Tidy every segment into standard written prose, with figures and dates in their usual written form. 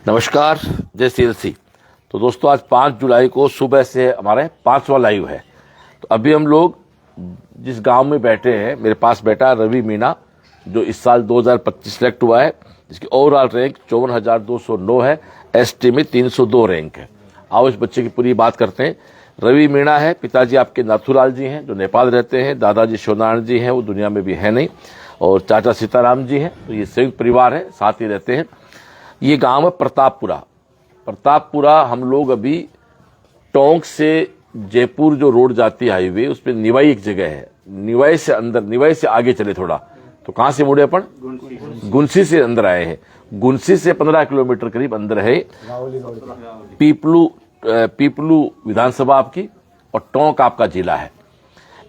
नमस्कार, जय सीएलसी। तो दोस्तों, आज 5 जुलाई को सुबह से हमारे 5वां लाइव है। तो अभी हम लोग जिस गांव में बैठे हैं, मेरे पास बैठा रवि मीणा, जो इस साल 2025 सिलेक्ट हुआ है, जिसकी ओवरऑल रैंक 54,209 है, एसटी में 302 रैंक है। आओ इस बच्चे की पूरी बात करते हैं। रवि मीणा है, पिताजी आपके नाथुलाल जी हैं जो नेपाल रहते हैं, दादाजी शिवनारायण जी हैं, वो दुनिया में भी है नहीं, और चाचा सीताराम जी हैं। तो ये संयुक्त परिवार है, साथ ही रहते हैं। ये गांव है प्रतापपुरा। हम लोग अभी टोंक से जयपुर जो रोड जाती है हाईवे, उस पर निवाई एक जगह है, निवाई से अंदर, निवाई से आगे चले थोड़ा तो कहां से मुड़े अपन? गुनसी से अंदर आए हैं। गुनसी से 15 किलोमीटर करीब अंदर है पीपलू विधानसभा आपकी, और टोंक आपका जिला है।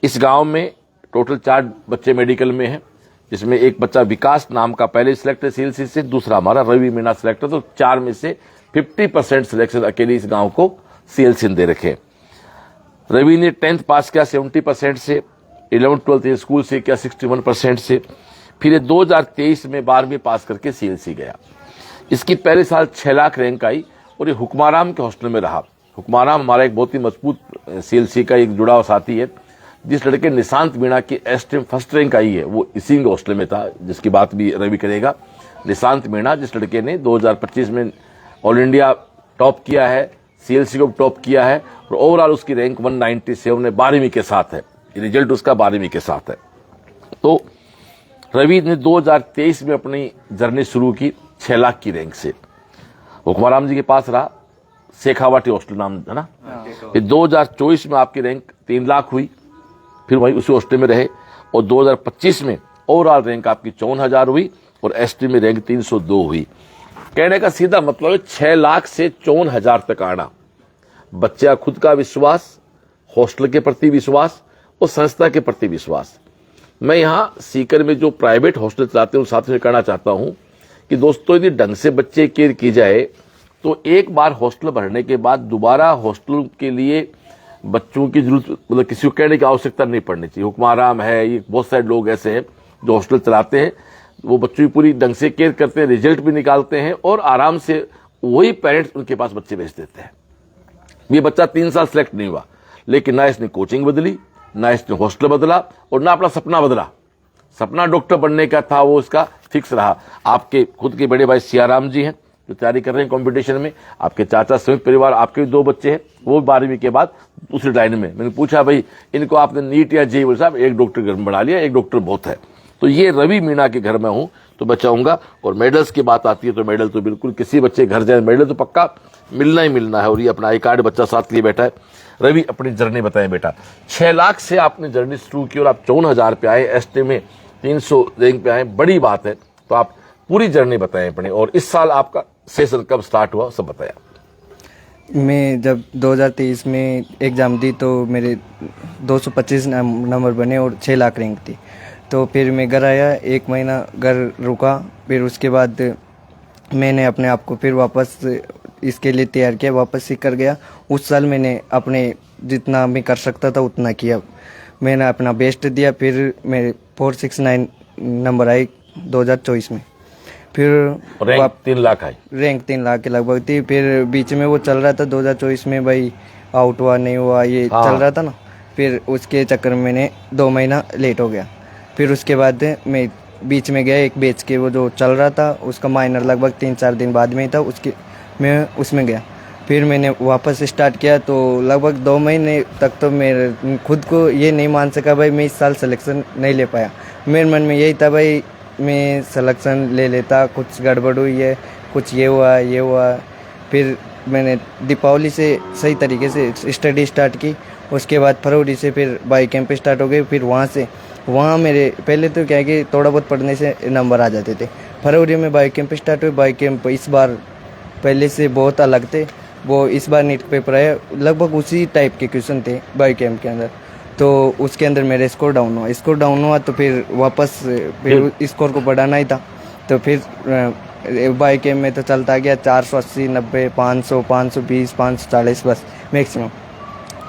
इस गांव में टोटल 4 बच्चे मेडिकल में हैं, जिसमें एक बच्चा विकास नाम का पहले सिलेक्ट है सीएलसी से, दूसरा हमारा रवि मीणा सिलेक्ट है। तो 4 में से 50% सिलेक्शन अकेले इस गांव को सीएलसी ने दे रखे। रवि ने 10th पास किया 70% से, 11th 12th स्कूल से किया 61% से। फिर 2023 में 12वीं पास करके सीएलसी गया। इसकी पहले साल 6 लाख रैंक आई और ये हुक्माराम के हॉस्टल में रहा। हुक्माराम हमारा एक बहुत ही मजबूत सीएलसी का एक जुड़ा हुआ साथी है। जिस लड़के निशांत मीणा की एसटीएम फर्स्ट रैंक आई है, वो इसी हॉस्टल में था, जिसकी बात भी रवि करेगा। निशांत मीणा, जिस लड़के ने 2025 में ऑल इंडिया टॉप किया है, सीएलसी को टॉप किया है, और ओवरऑल उसकी रैंक 197 है, 12वीं के साथ है। रिजल्ट उसका 12वीं के साथ है। तो रवि ने 2023 में अपनी जर्नी शुरू की 6 लाख की रैंक से। हुक्माराम जी के पास रहा, शेखावाटी हॉस्टल नाम है ना। 2024 में आपकी रैंक 3 लाख हुई, फिर वही उसी हॉस्टल में रहे, और 2025 में ओवरऑल रैंक आपकी 54,000 हुई और एसटी में रैंक 302 हुई। कहने का सीधा मतलब है 6 लाख से 54,000 तक आना। बच्चे का खुद का विश्वास, हॉस्टल के प्रति विश्वास और संस्था के प्रति विश्वास। मैं यहाँ सीकर में जो प्राइवेट हॉस्टल चलाते हैं, साथ में कहना चाहता हूँ कि दोस्तों, यदि ढंग से बच्चे केयर की जाए तो एक बार हॉस्टल भरने के बाद दोबारा हॉस्टल के लिए बच्चों की जरूरत, मतलब किसी को कहने की आवश्यकता नहीं पड़नी चाहिए। हुक्माराम है, ये बहुत सारे लोग ऐसे हैं जो हॉस्टल चलाते हैं, वो बच्चों की पूरी ढंग से केयर करते हैं, रिजल्ट भी निकालते हैं, और आराम से वही पेरेंट्स उनके पास बच्चे भेज देते हैं। ये बच्चा 3 साल सिलेक्ट नहीं हुआ, लेकिन ना इसने कोचिंग बदली, ना इसने हॉस्टल बदला, और ना अपना सपना बदला। सपना डॉक्टर बनने का था, वो इसका फिक्स रहा। आपके खुद के बड़े भाई सियाराम जी हैं जो तैयारी कर रहे हैं कंपटीशन में। आपके चाचा संयुक्त परिवार, आपके भी 2 बच्चे हैं, वो 12वीं के बाद दूसरी लाइन में। मैंने पूछा, भाई इनको आपने नीट या जेईई? बोले साहब, एक डॉक्टर घर में बढ़ा लिया, एक डॉक्टर बहुत है। तो ये रवि मीणा के घर में हूं तो मैं चाहूंगा। और मेडल्स की बात आती है तो मेडल तो बिल्कुल, किसी बच्चे घर जाए मेडल तो पक्का मिलना ही मिलना है। और ये अपना आई कार्ड बच्चा साथ लिए बैठा है। रवि, अपनी जर्नी बताएं बेटा। 6 लाख से आपने जर्नी शुरू की और आप 54,000 पे आए, एसटी में 300 रैंक पे आए, बड़ी बात है। तो आप पूरी जर्नी बताएं अपनी, और इस साल आपका सेशन कब स्टार्ट हुआ सब बताया। मैं जब 2023 में एग्ज़ाम दी तो मेरे 225 नंबर बने और 6 लाख रैंक थी। तो फिर मैं घर आया, 1 महीना घर रुका, फिर उसके बाद मैंने अपने आप को फिर वापस इसके लिए तैयार किया, वापस सीख कर गया। उस साल मैंने अपने जितना मैं कर सकता था उतना किया, मैंने अपना बेस्ट दिया। फिर मेरे 469 नंबर आए 2024 में। फिर रैंक 3 लाख आई, रैंक 3 लाख के लगभग थी। फिर बीच में वो चल रहा था 2024 में, भाई आउट हुआ नहीं हुआ, ये चल रहा था ना। फिर उसके चक्कर में मैंने 2 महीना लेट हो गया। फिर उसके बाद मैं बीच में गया, एक बेच के वो जो चल रहा था उसका माइनर लगभग 3-4 दिन बाद में ही था, उसके मैं उसमें गया। फिर मैंने वापस स्टार्ट किया, तो लगभग 2 महीने तक तो मेरे खुद को ये नहीं मान सका भाई मैं इस साल सिलेक्शन नहीं ले पाया। मेरे मन में यही था भाई मैं सिलेक्शन ले लेता, कुछ गड़बड़ हुई है, कुछ ये हुआ। फिर मैंने दीपावली से सही तरीके से स्टडी स्टार्ट की। उसके बाद फरवरी से फिर बाई कैंप स्टार्ट हो गए। फिर वहाँ मेरे पहले तो क्या है कि थोड़ा बहुत पढ़ने से नंबर आ जाते थे। फरवरी में बाई कैंप स्टार्ट हुए। बाई कैंप इस बार पहले से बहुत अलग थे, वो इस बार नीट पेपर आया, लगभग उसी टाइप के क्वेश्चन थे बाई कैंप के अंदर। तो उसके अंदर मेरा स्कोर डाउन हुआ तो फिर वापस फिर स्कोर को बढ़ाना ही था। तो फिर बाई कैंप में तो चलता गया 480, 90, 500, 520, 540 बस मैक्सिमम।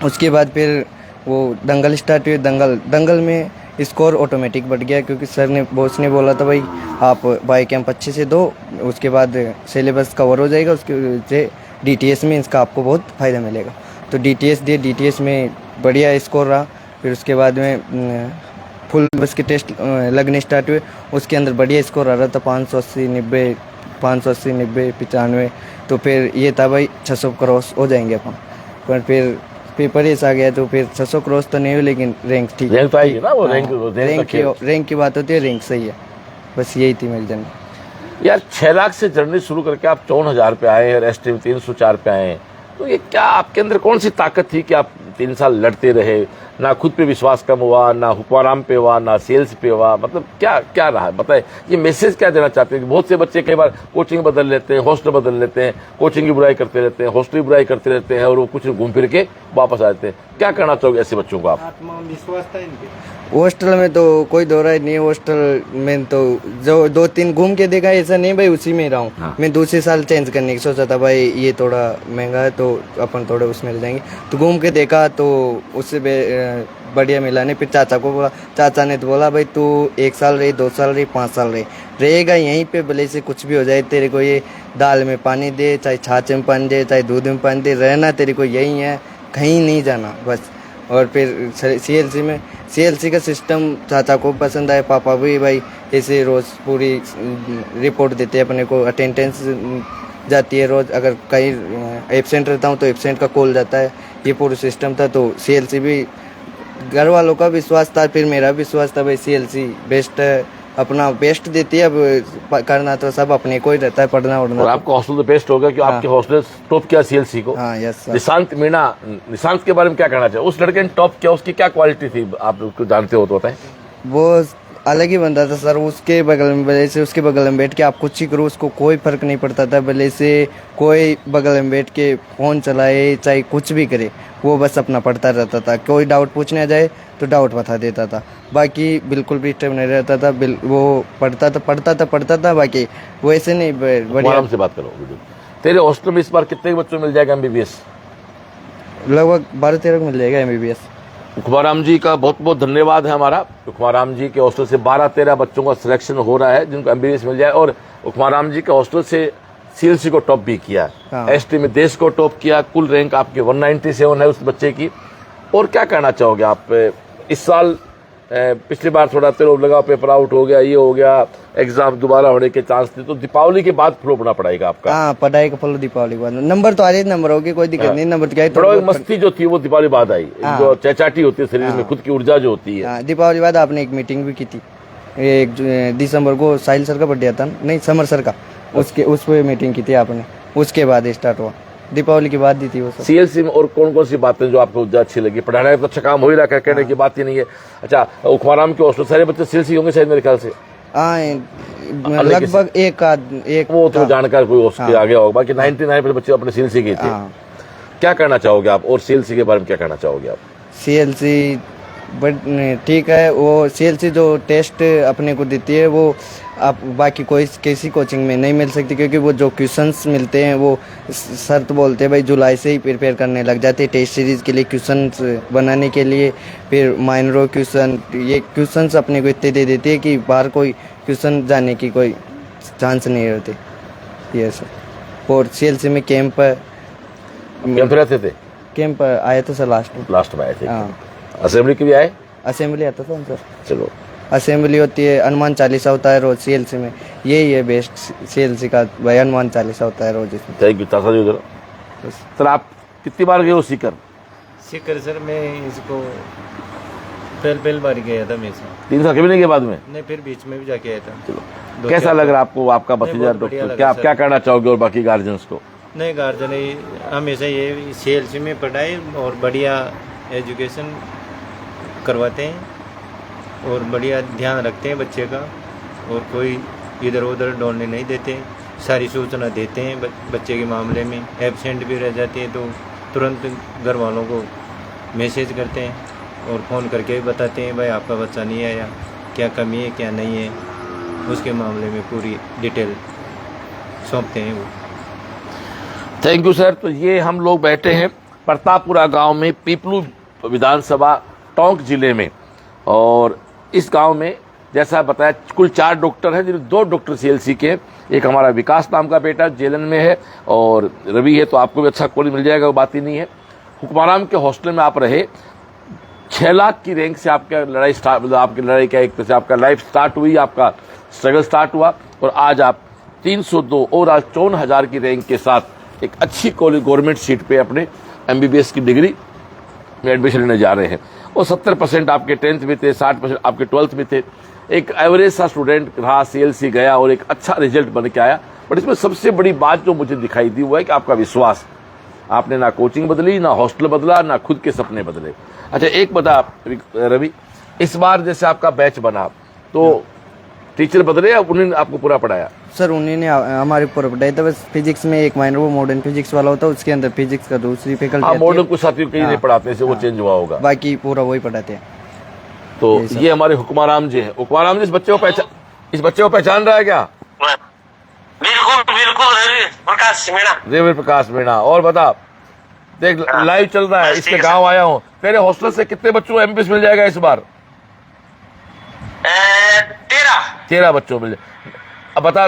उसके बाद फिर वो दंगल स्टार्ट हुए। दंगल में स्कोर ऑटोमेटिक बढ़ गया, क्योंकि सर ने बॉस ने बोला था भाई आप बाई कैंप अच्छे से दो, उसके बाद सिलेबस कवर हो जाएगा, उसके से DTS में इसका आपको बहुत फ़ायदा मिलेगा। तो DTS दिए, DTS में बढ़िया स्कोर रहा। फिर उसके बाद में फुल बस के टेस्ट लगने स्टार्ट हुए, उसके अंदर बढ़िया स्कोर आ रहा था 580 90 580 90 95। तो फिर ये था भाई 600 क्रॉस हो जाएंगे अपन, पर फिर पेपर ऐसा आ गया तो फिर 600 क्रॉस तो नहीं हुई, लेकिन रैंक ठीक रैंक तो आई है ना, वो रैंक की बात होती है, रैंक सही है। बस यही थी मेरी जर्नी। यार 6 लाख से जर्नी शुरू करके आप 54,000 पे आए और ST में 304 पे आए, तो ये क्या आपके अंदर कौन सी ताकत थी कि आप 3 साल लड़ते रहे? ना खुद पे विश्वास कम हुआ, ना हुक्माराम पे हुआ, ना सेल्स पे हुआ, मतलब क्या क्या रहा बताए? ये मैसेज क्या देना चाहते हैं? बहुत से बच्चे कई बार कोचिंग बदल लेते हैं, हॉस्टल बदल लेते हैं, कोचिंग की बुराई करते रहते हैं, हॉस्टल की बुराई करते रहते हैं, और वो कुछ घूम फिर के वापस आ जाते हैं। क्या कहना चाहोगे ऐसे बच्चों को आप? आत्मविश्वास था इनके। हॉस्टल में तो कोई दो राय नहीं है। हॉस्टल में तो जो 2-3 घूम के देखा, ऐसा नहीं भाई उसी में रहा हूँ। हाँ। मैं दूसरे साल चेंज करने की सोचा था, भाई ये थोड़ा महंगा है तो अपन थोड़े उसमें जाएंगे, तो घूम के देखा तो उससे बढ़िया मिला नहीं। फिर चाचा को बोला, चाचा ने तो बोला भाई तू 1 साल रही, 2 साल रही, 5 साल रही, रहेगा यहीं पे, भले से कुछ भी हो जाए, तेरे को ये दाल में पानी दे, चाहे छाछ में पानी दे, चाहे दूध में पानी दे, रहना तेरे को यहीं है, कहीं नहीं जाना बस। और फिर CLC का सिस्टम चाचा को पसंद आया, पापा भी भाई ऐसे रोज़ पूरी रिपोर्ट देते हैं अपने को, अटेंडेंस जाती है रोज़, अगर कहीं एब्सेंट रहता हूँ तो एब्सेंट का कॉल जाता है, ये पूरा सिस्टम था। तो CLC भी घर वालों का विश्वास था, फिर मेरा विश्वास था भाई CLC बेस्ट है, अपना बेस्ट देती है। अब करना तो सब अपने को ही रहता है, पढ़ना उड़ना। और आपका हॉस्टल तो बेस्ट होगा कि आपके हॉस्टल टॉप किया CLC को। हाँ यस सर। निशांत मीणा, निशांत के बारे में क्या कहना चाहिए? उस लड़के ने टॉप किया, उसकी क्या क्वालिटी थी आप उसको जानते हो तो बताएं। वो अलग ही बंदा था सर, उसके बगल में भले से उसके बगल में बैठ के आप कुछ ही करो, उसको कोई फर्क नहीं पड़ता था। भले से कोई बगल में बैठ के फ़ोन चलाए, चाहे कुछ भी करे, वो बस अपना पढ़ता रहता था। कोई डाउट पूछने आ जाए तो डाउट बता देता था, बाकी बिल्कुल भी डिस्टर्ब नहीं रहता था। वो पढ़ता था, बाकी वो ऐसे नहीं बढ़िया। आराम से बात करो। तेरे हॉस्टल में इस बार कितने बच्चों मिल जाएगा MBBS? लगभग 12-13 मिल जाएगा MBBS। उखमाराम जी का बहुत बहुत धन्यवाद है हमारा। उखमाराम जी के हॉस्टल से 12-13 बच्चों का सिलेक्शन हो रहा है जिनको MBBS मिल जाए, और उखमाराम जी के हॉस्टल से CLC को टॉप भी किया, हाँ। ST में देश को टॉप किया। कुल रैंक आपकी 197 है उस बच्चे की। और क्या कहना चाहोगे आप? इस साल पिछली बार थोड़ा तेरो लगा, पेपर आउट हो गया, ये हो गया, एग्जाम दोबारा होने के चांस थे, तो दीपावली के बाद फ्लो होना पड़ेगा आपका। हाँ, पढ़ाई का फॉलो दीपावली के बाद। नंबर तो आ रहे, नंबर होगी, कोई दिक्कत नहीं। नंबर क्या है, थोड़ा मस्ती जो थी वो दीपावली बाद आई, हाँ। जो चहचाटी होती है शरीर में, खुद की ऊर्जा जो होती है। हाँ, दीपावली बाद आपने एक मीटिंग भी की थी, 1 दिसंबर को साहिल सर का बर्थडे था, नहीं समर सर का, उस पे मीटिंग की थी आपने, उसके बाद स्टार्ट हुआ। दीपावली की बात दी थी वो सब। CLC में और कौन कौन सी बातें जो आपको अच्छी लगी? पढ़ाने का तो अच्छा काम हो ही रहा है, कहने की बात ही नहीं है। अच्छा, उखमाराम के हॉस्टल सारे बच्चे CLC होंगे शायद मेरे ख्याल से। हाँ, लगभग एक वो तो जानकार कोई उसके आगे होगा, बाकी 99% बच्चे अपने CLC के थे। क्या कहना चाहोगे आप? और CLC के बारे में क्या कहना चाहोगे आप? CLC बट ठीक है, वो CLC जो टेस्ट अपने को देती है वो आप बाकी कोई किसी कोचिंग में नहीं मिल सकती, क्योंकि वो जो क्वेश्चंस मिलते हैं वो सर तो बोलते हैं भाई जुलाई से ही प्रिपेयर करने लग जाते हैं टेस्ट सीरीज़ के लिए, क्वेश्चंस बनाने के लिए। फिर माइनर क्वेश्चन, ये क्वेश्चंस अपने को इतने दे देती है कि बाहर कोई क्वेश्चन जाने की कोई चांस नहीं रहती। ये सर। और CLC में कैंप रहते थे? कैंप आया था सर लास्ट में आए थे। हाँ, असेंबली के भी आए? असेंबली आता था सर। चलो, असेंबली होती है, हनुमान चालीसा होता है रोज CLC में, यही है बेस्ट CLC का भाई, हनुमान चालीसा होता है रोज इसमें। थैंक यू चाचा जी। उधर सर, आप कितनी बार गए हो सीकर? सर मैं इसको पहले बार गया था, मैं 3 साल कभी नहीं गए बाद में? नहीं, फिर बीच में भी जाके आया था। चलो, कैसा लग रहा आपको? आपका भतीजा डॉक्टर, क्या आप क्या कहना चाहोगे और बाकी गार्जियंस को? नहीं, गार्जियन हमेशा ये CLC में पढ़ाई और बढ़िया एजुकेशन करवाते हैं और बढ़िया ध्यान रखते हैं बच्चे का, और कोई इधर उधर डोलने नहीं देते, सारी सूचना देते हैं बच्चे के मामले में। एब्सेंट भी रह जाते हैं तो तुरंत घर वालों को मैसेज करते हैं और फ़ोन करके भी बताते हैं भाई आपका बच्चा नहीं आया, क्या कमी है क्या नहीं है, उसके मामले में पूरी डिटेल सौंपते हैं वो। Thank you sir. तो ये हम लोग बैठे हैं प्रतापपुरा गांव में, पीपलू विधानसभा टोंक जिले में, और इस गांव में जैसा बताया कुल 4 डॉक्टर हैं, जिनमें 2 डॉक्टर CLC के, एक हमारा विकास नाम का बेटा जेलन में है और रवि है, तो आपको भी अच्छा कॉलेज मिल जाएगा, वो बात ही नहीं है। हुक्माराम के हॉस्टल में आप रहे, 6 लाख की रैंक से आपका लड़ाई स्टार्ट, मतलब आपकी लड़ाई का एक तरह से आपका लाइफ स्टार्ट हुई, आपका स्ट्रगल स्टार्ट हुआ और आज आप 302 और आज 54,000 की रैंक के साथ एक अच्छी कॉलेज गवर्नमेंट सीट पे अपने MBBS की डिग्री में एडमिशन लेने जा रहे हैं। और 70% आपके 10th में थे, 60% आपके 12th में थे। एक एवरेज सा स्टूडेंट रहा, CLC गया और एक अच्छा रिजल्ट बन के आया। बट इसमें सबसे बड़ी बात जो मुझे दिखाई दी वो है कि आपका विश्वास। आपने ना कोचिंग बदली, ना हॉस्टल बदला, ना खुद के सपने बदले। अच्छा एक बता रवि, इस बार जैसे आपका बैच बना तो टीचर बदले या उन्होंने आपको पूरा पढ़ाया? सर उन्होंने हमारे पूरा पढ़ाया था, बस फिजिक्स में एक माइनर वो मॉडर्न फिजिक्स वाला होता है, उसके अंदर फिजिक्स का दूसरी फैकल्टी। हाँ, मॉडर्न कुछ साथियों कहीं नहीं पढ़ाते से वो चेंज हुआ होगा, बाकी पूरा वही पढ़ाते हैं। तो ये हमारे हुक्माराम जी हैं। हुक्माराम जी इस बच्चे को पहचान रहा है क्या? बिल्कुल बिल्कुल, रवि प्रकाश मीणा। और बता, देख लाइव चल रहा है, इसके गांव आया हूँ। तेरे हॉस्टल से कितने बच्चों को MBBS मिल जाएगा इस बार? 13 बच्चों मिल जाए। अब बता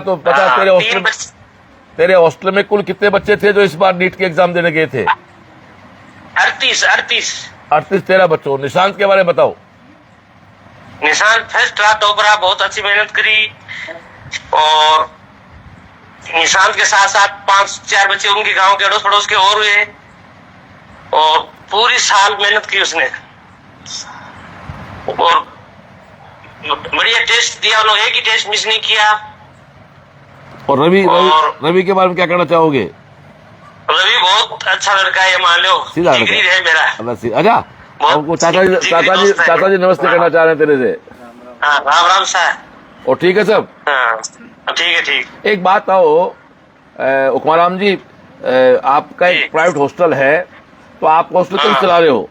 तेरे हॉस्टल में कुल कितने बच्चे थे जो इस बार नीट के एग्जाम देने गए थे? 38 13 बच्चों। निशांत के बारे में बताओ। निशांत फर्स्ट रहा, टॉपर रहा, बहुत अच्छी मेहनत करी। और निशांत के साथ साथ 5-4 बच्चे उनके गांव के अड़ोस पड़ोस के और हुए और पूरी साल मेहनत की उसने और बढ़िया टेस्ट दिया, उन्होंने एक ही टेस्ट मिस नहीं किया। और रवि के बारे में क्या कहना चाहोगे? रवि बहुत अच्छा लड़का है, मान लो सीधा डिग्री है मेरा। अच्छा, आपको चाचा जी नमस्ते करना चाह रहे हैं तेरे से। हाँ, राम राम सर। और ठीक है सब? हाँ ठीक है, ठीक। एक बात आओ हुक्माराम जी, आपका एक प्राइवेट हॉस्टल है, तो आप हॉस्टल कब चला रहे हो?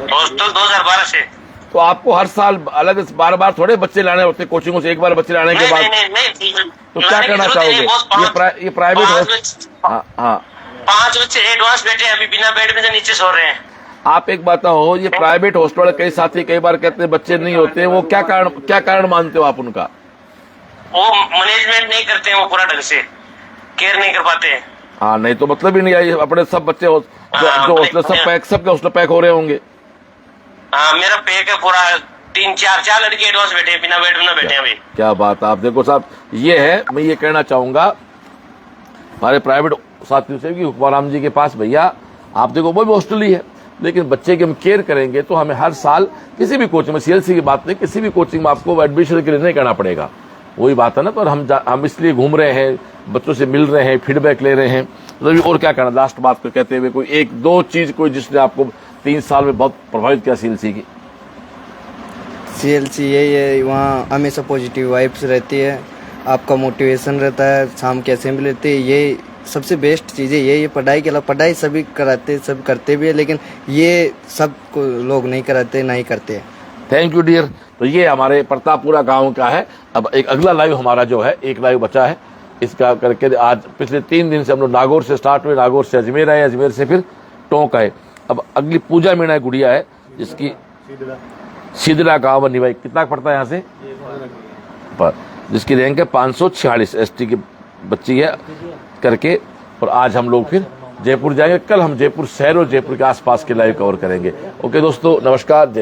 हॉस्टल 2012 से। तो आपको हर साल अलग बार थोड़े बच्चे लाने होते कोचिंगों से? एक बार बच्चे लाने के बाद नहीं, तो क्या करना चाहोगे? ये प्राइवेट हॉस्टल। हाँ, 5 बच्चे एडवांस बैठे हैं, अभी बिना बेड में से नीचे सो रहे हैं। आप एक बात हो, ये प्राइवेट हॉस्टल वाले कई साथी कई बार कहते हैं बच्चे नहीं होते, वो क्या कारण मानते हो आप उनका? वो मैनेजमेंट नहीं करते हैं, वो पूरा ढंग से केयर नहीं कर पाते हैं। हाँ, नहीं तो मतलब ही नहीं आई, अपने सब बच्चे जो हॉस्टल सबके हॉस्टल पैक हो रहे होंगे। हाँ, मेरा पैक है पूरा। 3-4 लड़के एडवांस बैठे हैं, बिना बेड में बैठे हैं अभी। क्या बात है। आप देखो साहब, ये है, मैं ये कहना चाहूंगा हमारे प्राइवेट साथियों से कि हुक्माराम जी के पास भैया आप देखो वो भी हॉस्टल ही है, लेकिन बच्चे की हम केयर करेंगे तो हमें हर साल किसी भी कोचिंग में, CLC की बात नहीं, किसी भी कोचिंग में आपको एडमिशन के लिए नहीं करना पड़ेगा। वही बात है ना। तो हम इसलिए घूम रहे हैं, बच्चों से मिल रहे हैं, फीडबैक ले रहे हैं। तो और क्या करना, लास्ट बात को कहते हुए कोई 1-2 चीज कोई जिसने आपको 3 साल में बहुत प्रभावित किया CLC की? CLC यही है, वहाँ हमेशा पॉजिटिव वाइब्स रहती है, आपका मोटिवेशन रहता है, शाम की असेंबली रहती है। ये सबसे बेस्ट चीज़ है ये पढ़ाई के अलावा। पढ़ाई सभी कराते, सब करते भी है, लेकिन ये सब को लोग नहीं कराते, ना ही करते हैं। Thank you dear. तो ये हमारे प्रतापपुरा गांव का है। अब एक अगला लाइव हमारा जो है, एक लाइव बचा है, इसका करके आज पिछले 3 दिन से हम लोग नागौर से स्टार्ट हुए, नागौर से अजमेर आए, अजमेर से फिर टोंक आए। अब अगली पूजा मीणा गुड़िया है, जिसकी सिदला गांव निवाई कितना पड़ता है यहाँ से पर, जिसकी रैंक है 546, ST की बच्ची है करके। और आज हम लोग फिर जयपुर जाएंगे। कल हम जयपुर शहर और जयपुर के आसपास के लाइव कवर करेंगे। ओके दोस्तों, नमस्कार।